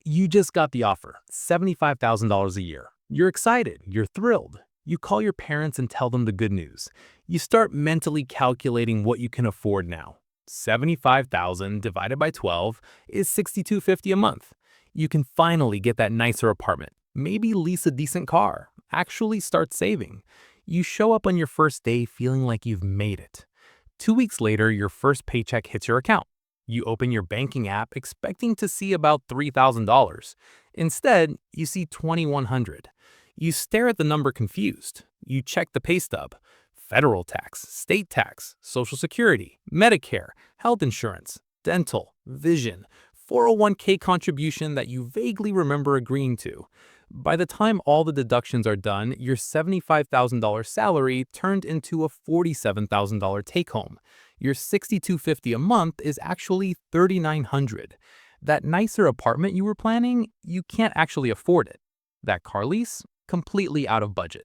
You just got the offer, $75,000 a year. You're excited, you're thrilled. You call your parents and tell them the good news. You start mentally calculating what you can afford now. 75,000 divided by 12 is 6250 a month. You can finally get that nicer apartment, maybe lease a decent car, actually start saving. You show up on your first day feeling like you've made it. 2 weeks later, your first paycheck hits your account. You open your banking app expecting to see about $3,000. Instead, you see $2,100. You stare at the number confused. You check the pay stub. Federal tax, state tax, Social Security, Medicare, health insurance, dental, vision, 401k contribution that you vaguely remember agreeing to. By the time all the deductions are done, your $75,000 salary turned into a $47,000 take-home. Your $6,250 a month is actually $3,900. That nicer apartment you were planning, you can't actually afford it. That car lease, completely out of budget.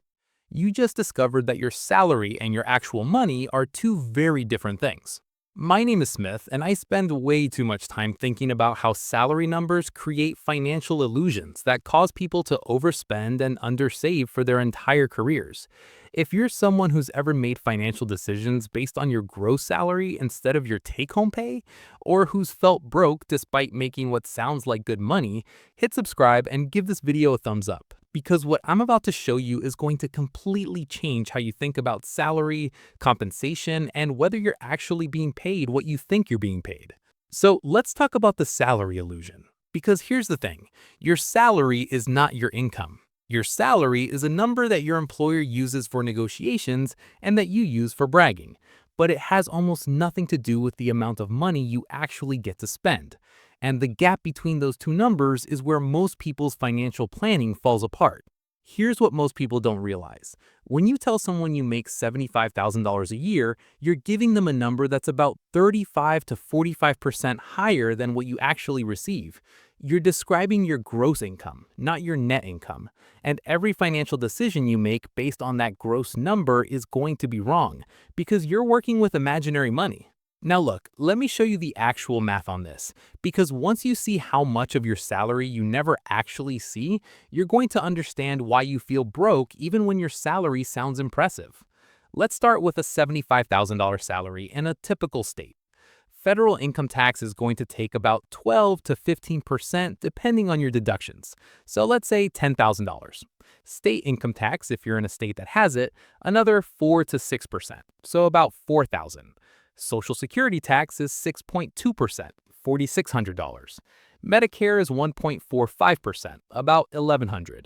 You just discovered that your salary and your actual money are two very different things. My name is Smith, and I spend way too much time thinking about how salary numbers create financial illusions that cause people to overspend and undersave for their entire careers. If you're someone who's ever made financial decisions based on your gross salary instead of your take-home pay, or who's felt broke despite making what sounds like good money, hit subscribe and give this video a thumbs up. Because what I'm about to show you is going to completely change how you think about salary, compensation, and whether you're actually being paid what you think you're being paid. So let's talk about the salary illusion. Because here's the thing, your salary is not your income. Your salary is a number that your employer uses for negotiations and that you use for bragging. But it has almost nothing to do with the amount of money you actually get to spend. And the gap between those two numbers is where most people's financial planning falls apart. Here's what most people don't realize. When you tell someone you make $75,000 a year, you're giving them a number that's about 35 to 45% higher than what you actually receive. You're describing your gross income, not your net income. And every financial decision you make based on that gross number is going to be wrong, because you're working with imaginary money. Now look, let me show you the actual math on this, because once you see how much of your salary you never actually see, you're going to understand why you feel broke even when your salary sounds impressive. Let's start with a $75,000 salary in a typical state. Federal income tax is going to take about 12 to 15% depending on your deductions. So let's say $10,000. State income tax, if you're in a state that has it, another 4 to 6%, so about $4,000. Social Security tax is 6.2%, $4,600. Medicare is 1.45%, about $1,100.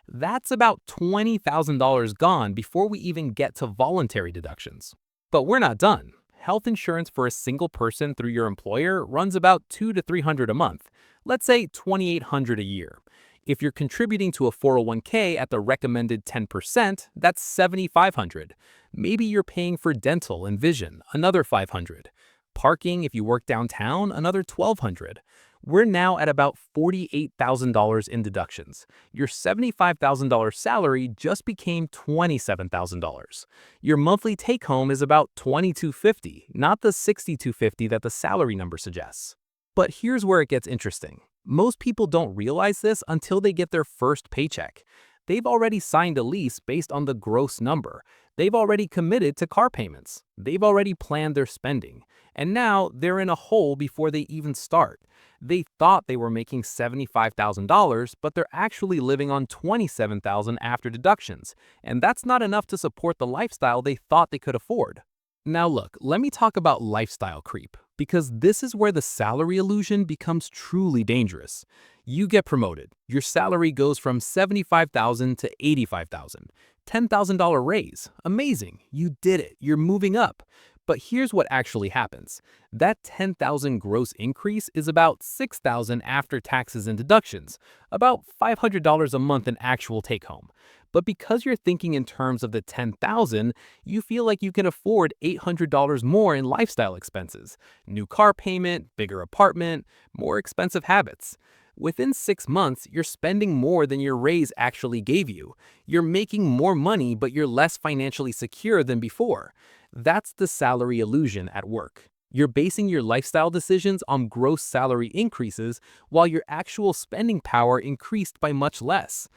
That's about $20,000 gone before we even get to voluntary deductions. But we're not done. Health insurance for a single person through your employer runs about $200 to $300 a month. Let's say $2,800 a year. If you're contributing to a 401k at the recommended 10%, that's $7,500. Maybe you're paying for dental and vision, another $500. Parking, if you work downtown, another $1,200. We're now at about $48,000 in deductions. Your $75,000 salary just became $27,000. Your monthly take-home is about $2,250, not the $6,250 that the salary number suggests. But here's where it gets interesting. Most people don't realize this until they get their first paycheck. They've already signed a lease based on the gross number. They've already committed to car payments. They've already planned their spending. And now they're in a hole before they even start. They thought they were making $75,000, but they're actually living on $27,000 after deductions. And that's not enough to support the lifestyle they thought they could afford. Now look, let me talk about lifestyle creep, because this is where the salary illusion becomes truly dangerous. You get promoted. Your salary goes from $75,000 to $85,000. $10,000 raise. Amazing. You did it. You're moving up. But here's what actually happens. That $10,000 gross increase is about $6,000 after taxes and deductions, about $500 a month in actual take-home. But because you're thinking in terms of the $10,000, you feel like you can afford $800 more in lifestyle expenses. New car payment, bigger apartment, more expensive habits. Within 6 months, you're spending more than your raise actually gave you. You're making more money, but you're less financially secure than before. That's the salary illusion at work. You're basing your lifestyle decisions on gross salary increases while your actual spending power increased by much less.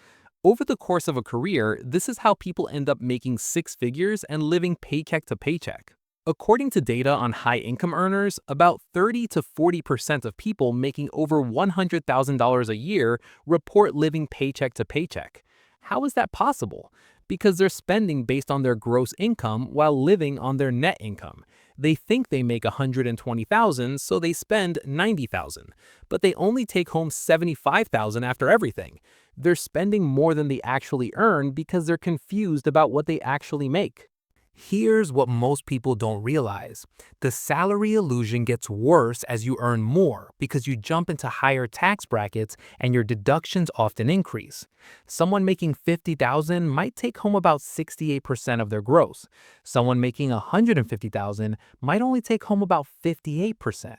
Over the course of a career, this is how people end up making six figures and living paycheck to paycheck. According to data on high income earners, about 30 to 40% of people making over $100,000 a year report living paycheck to paycheck. How is that possible? Because they're spending based on their gross income while living on their net income. They think they make 120,000, so they spend 90,000, but they only take home 75,000 after everything. They're spending more than they actually earn because they're confused about what they actually make. Here's what most people don't realize. The salary illusion gets worse as you earn more because you jump into higher tax brackets and your deductions often increase. Someone making 50,000 might take home about 68% of their gross. Someone making 150,000 might only take home about 58%.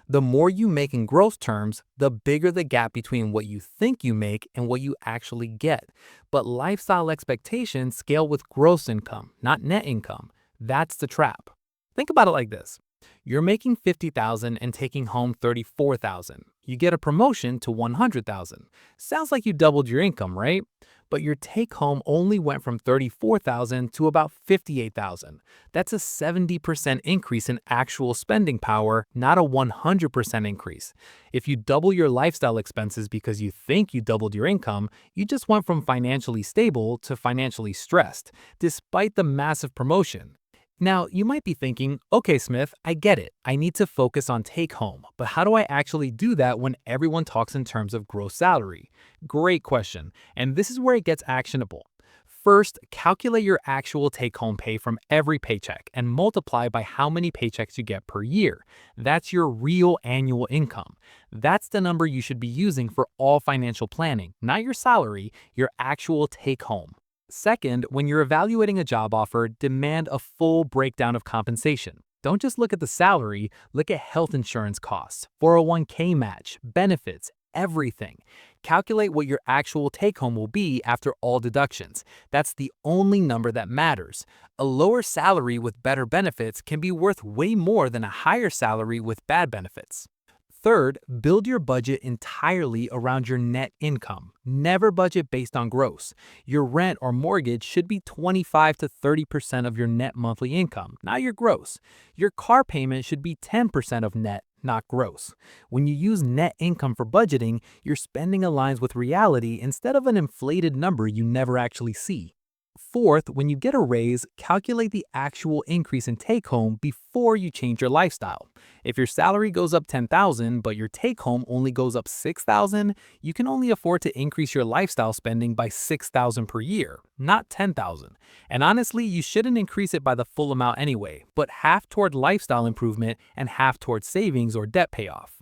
The more you make in gross terms, the bigger the gap between what you think you make and what you actually get. But lifestyle expectations scale with gross income, not net income. That's the trap. Think about it like this. You're making 50,000 and taking home 34,000. You get a promotion to 100,000. Sounds like you doubled your income, right? But your take home only went from 34,000 to about 58,000. That's a 70% increase in actual spending power, not a 100% increase. If you double your lifestyle expenses because you think you doubled your income, you just went from financially stable to financially stressed, despite the massive promotion. Now, you might be thinking, okay, Smith, I get it. I need to focus on take home, but how do I actually do that when everyone talks in terms of gross salary? Great question, and this is where it gets actionable. First, calculate your actual take home pay from every paycheck and multiply by how many paychecks you get per year. That's your real annual income. That's the number you should be using for all financial planning, not your salary, your actual take home. Second, when you're evaluating a job offer, demand a full breakdown of compensation. Don't just look at the salary, look at health insurance costs, 401k match, benefits, everything. Calculate what your actual take-home will be after all deductions. That's the only number that matters. A lower salary with better benefits can be worth way more than a higher salary with bad benefits. Third, build your budget entirely around your net income. Never budget based on gross. Your rent or mortgage should be 25 to 30% of your net monthly income, not your gross. Your car payment should be 10% of net, not gross. When you use net income for budgeting, your spending aligns with reality instead of an inflated number you never actually see. Fourth, when you get a raise, calculate the actual increase in take-home before you change your lifestyle. If your salary goes up 10,000 but your take-home only goes up 6,000, you can only afford to increase your lifestyle spending by 6,000 per year, not 10,000. And honestly, you shouldn't increase it by the full amount anyway, but half toward lifestyle improvement and half toward savings or debt payoff.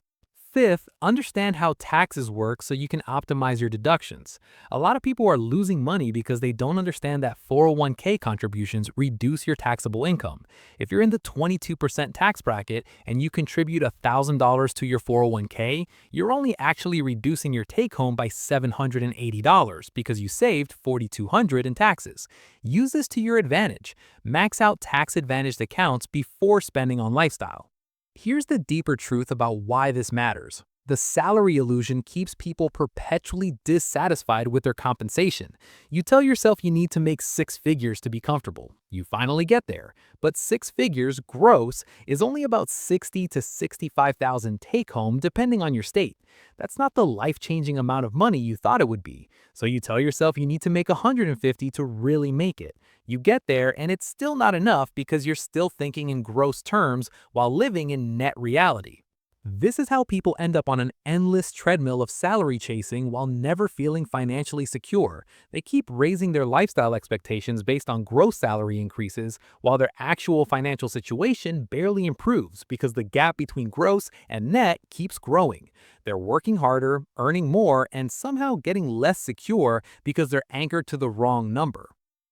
Fifth, understand how taxes work so you can optimize your deductions. A lot of people are losing money because they don't understand that 401k contributions reduce your taxable income. If you're in the 22% tax bracket and you contribute $1,000 to your 401k, you're only actually reducing your take home by $780 because you saved $4,200 in taxes. Use this to your advantage. Max out tax-advantaged accounts before spending on lifestyle. Here's the deeper truth about why this matters. The salary illusion keeps people perpetually dissatisfied with their compensation. You tell yourself you need to make six figures to be comfortable. You finally get there, but six figures gross is only about 60 to 65,000 take home depending on your state. That's not the life-changing amount of money you thought it would be. So you tell yourself you need to make 150 to really make it. You get there and it's still not enough because you're still thinking in gross terms while living in net reality. This is how people end up on an endless treadmill of salary chasing while never feeling financially secure. They keep raising their lifestyle expectations based on gross salary increases while their actual financial situation barely improves because the gap between gross and net keeps growing. They're working harder, earning more, and somehow getting less secure because they're anchored to the wrong number.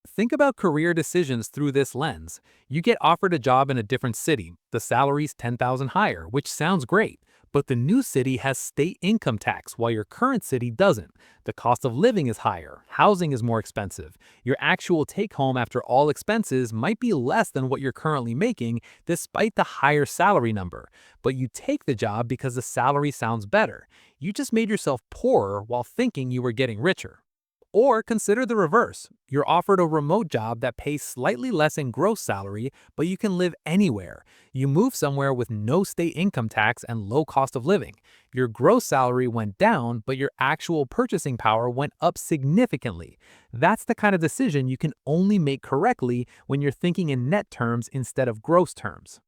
Think about career decisions through this lens. You get offered a job in a different city. The salary's 10,000 higher, which sounds great. But the new city has state income tax while your current city doesn't. The cost of living is higher, housing is more expensive. Your actual take home after all expenses might be less than what you're currently making despite the higher salary number. But you take the job because the salary sounds better. You just made yourself poorer while thinking you were getting richer. Or consider the reverse. You're offered a remote job that pays slightly less in gross salary, but you can live anywhere. You move somewhere with no state income tax and low cost of living. Your gross salary went down, but your actual purchasing power went up significantly. That's the kind of decision you can only make correctly when you're thinking in net terms instead of gross terms.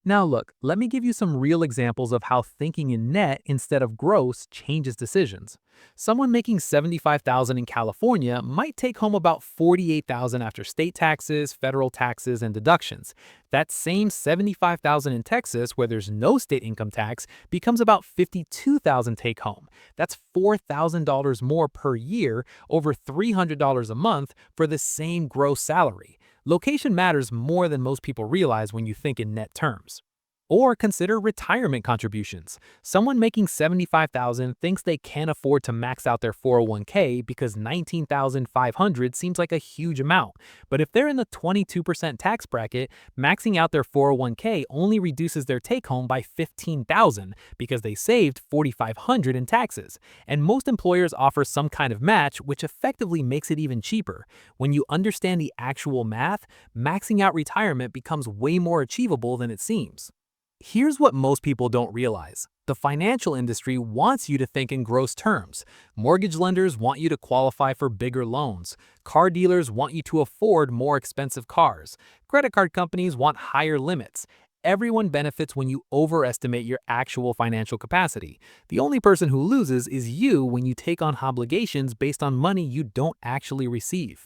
Now look, let me give you some real examples of how thinking in net instead of gross changes decisions. Someone making $75,000 in California might take home about $48,000 after state taxes, federal taxes, and deductions. That same $75,000 in Texas, where there's no state income tax, becomes about $52,000 take home. That's $4,000 more per year, over $300 a month for the same gross salary. Location matters more than most people realize when you think in net terms. Or consider retirement contributions. Someone making $75,000 thinks they can't afford to max out their 401k because $19,500 seems like a huge amount. But if they're in the 22% tax bracket, maxing out their 401k only reduces their take home by $15,000 because they saved $4,500 in taxes. And most employers offer some kind of match, which effectively makes it even cheaper. When you understand the actual math, maxing out retirement becomes way more achievable than it seems. Here's what most people don't realize. The financial industry wants you to think in gross terms. Mortgage lenders want you to qualify for bigger loans. Car dealers want you to afford more expensive cars. Credit card companies want higher limits. Everyone benefits when you overestimate your actual financial capacity. The only person who loses is you when you take on obligations based on money you don't actually receive.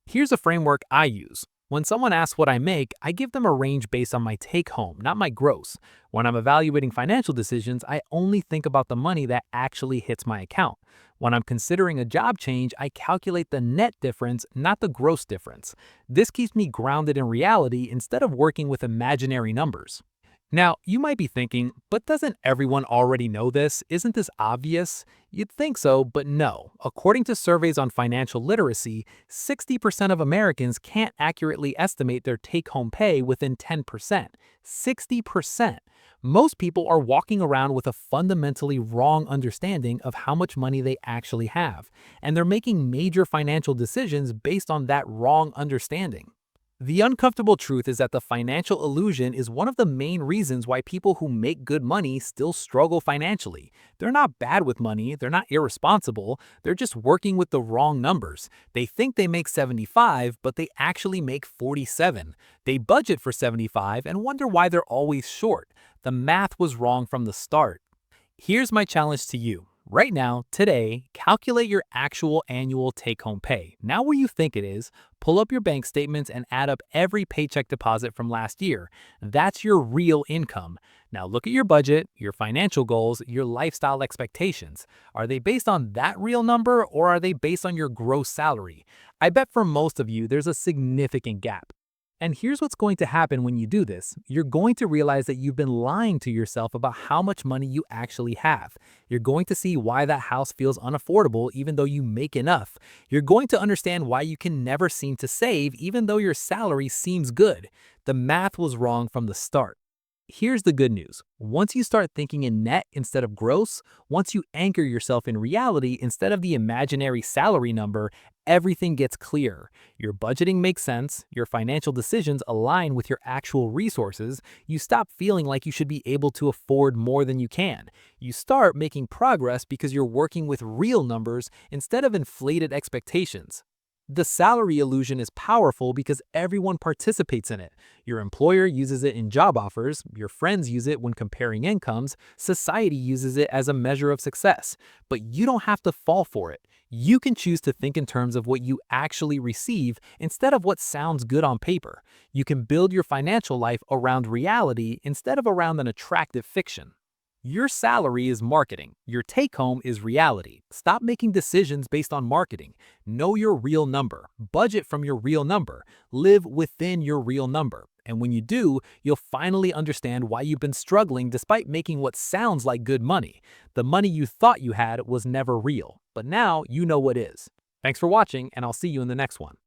Here's a framework I use. When someone asks what I make, I give them a range based on my take-home, not my gross. When I'm evaluating financial decisions, I only think about the money that actually hits my account. When I'm considering a job change, I calculate the net difference, not the gross difference. This keeps me grounded in reality instead of working with imaginary numbers. Now, you might be thinking, but doesn't everyone already know this? Isn't this obvious? You'd think so, but no. According to surveys on financial literacy, 60% of Americans can't accurately estimate their take-home pay within 10%. 60%. Most people are walking around with a fundamentally wrong understanding of how much money they actually have, and they're making major financial decisions based on that wrong understanding. The uncomfortable truth is that the financial illusion is one of the main reasons why people who make good money still struggle financially. They're not bad with money, they're not irresponsible, they're just working with the wrong numbers. They think they make 75, but they actually make 47. They budget for 75 and wonder why they're always short. The math was wrong from the start. Here's my challenge to you. Right now, today, calculate your actual annual take-home pay. Now where you think it is, pull up your bank statements and add up every paycheck deposit from last year. That's your real income. Now look at your budget, your financial goals, your lifestyle expectations. Are they based on that real number or are they based on your gross salary? I bet for most of you, there's a significant gap. And here's what's going to happen when you do this. You're going to realize that you've been lying to yourself about how much money you actually have. You're going to see why that house feels unaffordable even though you make enough. You're going to understand why you can never seem to save even though your salary seems good. The math was wrong from the start. Here's the good news. Once you start thinking in net instead of gross, once you anchor yourself in reality instead of the imaginary salary number, everything gets clearer. Your budgeting makes sense, your financial decisions align with your actual resources, you stop feeling like you should be able to afford more than you can. You start making progress because you're working with real numbers instead of inflated expectations. The salary illusion is powerful because everyone participates in it. Your employer uses it in job offers, your friends use it when comparing incomes, society uses it as a measure of success. But you don't have to fall for it. You can choose to think in terms of what you actually receive instead of what sounds good on paper. You can build your financial life around reality instead of around an attractive fiction. Your salary is marketing. Your take-home is reality. Stop making decisions based on marketing. Know your real number. Budget from your real number. Live within your real number. And when you do, you'll finally understand why you've been struggling despite making what sounds like good money. The money you thought you had was never real, but now you know what is. Thanks for watching, and I'll see you in the next one.